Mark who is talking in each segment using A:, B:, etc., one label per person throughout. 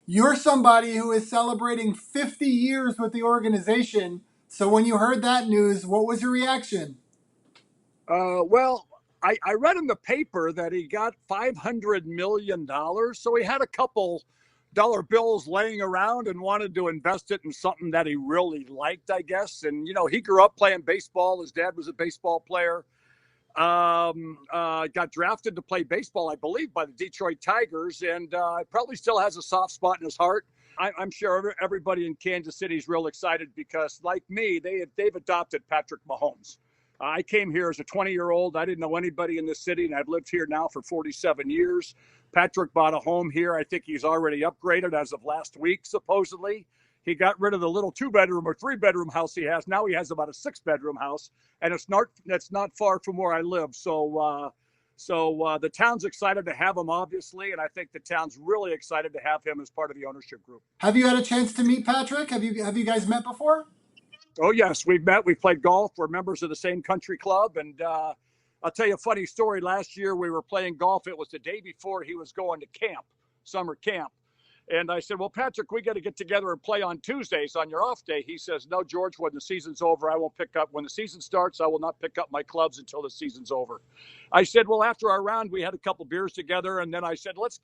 A: You're somebody who is celebrating 50 years with the organization. So when you heard that news, what was your reaction?
B: Well, I read in the paper that he got $500 million. So he had a couple dollar bills laying around and wanted to invest it in something that he really liked, I guess. And, he grew up playing baseball. His dad was a baseball player. Got drafted to play baseball, I believe, by the Detroit Tigers, and probably still has a soft spot in his heart. I'm sure everybody in Kansas City is real excited because, like me, they've adopted Patrick Mahomes. I came here as a 20-year-old. I didn't know anybody in the city, and I've lived here now for 47 years. Patrick bought a home here. I think he's already upgraded as of last week, supposedly. He got rid of the little 2-bedroom or 3-bedroom house he has. Now he has about a 6-bedroom house, and it's not far from where I live. So the town's excited to have him, obviously, and I think the town's really excited to have him as part of the ownership group.
A: Have you had a chance to meet Patrick? Have you guys met before?
B: Oh yes, we've met. We've played golf. We're members of the same country club, and I'll tell you a funny story. Last year we were playing golf. It was the day before he was going to camp, summer camp. And I said, well, Patrick, we got to get together and play on Tuesdays on your off day. He says, no, George, when the season's over, I won't pick up. When the season starts, I will not pick up my clubs until the season's over. I said, well, after our round, we had a couple beers together. And then I said, let's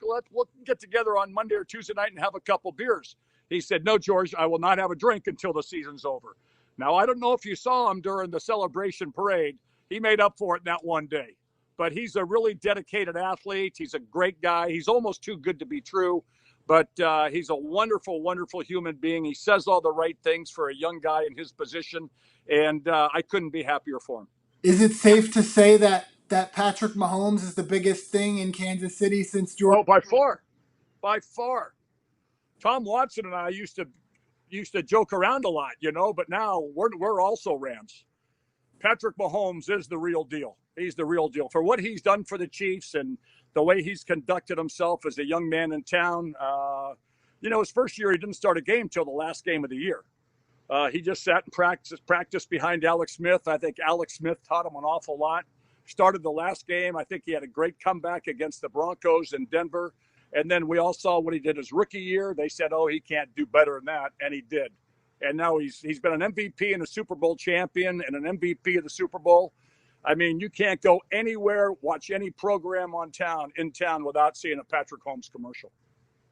B: get together on Monday or Tuesday night and have a couple beers. He said, no, George, I will not have a drink until the season's over. Now, I don't know if you saw him during the celebration parade. He made up for it in that one day. But he's a really dedicated athlete. He's a great guy. He's almost too good to be true. But he's a wonderful, wonderful human being. He says all the right things for a young guy in his position, and I couldn't be happier for him.
A: Is it safe to say that Patrick Mahomes is the biggest thing in Kansas City since George?
B: Oh, by far, by far. Tom Watson and I used to joke around a lot, but now we're also Rams. Patrick Mahomes is the real deal. He's the real deal for what he's done for the Chiefs and the way he's conducted himself as a young man in town. His first year, he didn't start a game till the last game of the year. He just sat and practiced behind Alex Smith. I think Alex Smith taught him an awful lot. Started the last game. I think he had a great comeback against the Broncos in Denver. And then we all saw what he did his rookie year. They said, oh, he can't do better than that. And he did. And now he's been an MVP and a Super Bowl champion and an MVP of the Super Bowl. I mean, you can't go anywhere, watch any program in town without seeing a Patrick Mahomes commercial.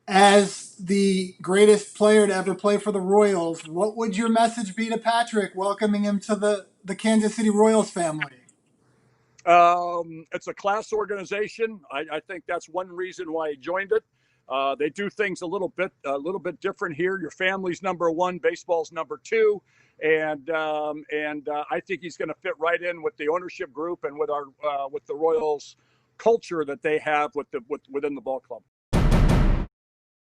A: As the greatest player to ever play for the Royals, what would your message be to Patrick welcoming him to the Kansas City Royals family?
B: It's a class organization. I think that's one reason why he joined it. They do things a little bit different here. Your family's number one, baseball's number two, and I think he's going to fit right in with the ownership group and with the Royals culture that they have within the ball club.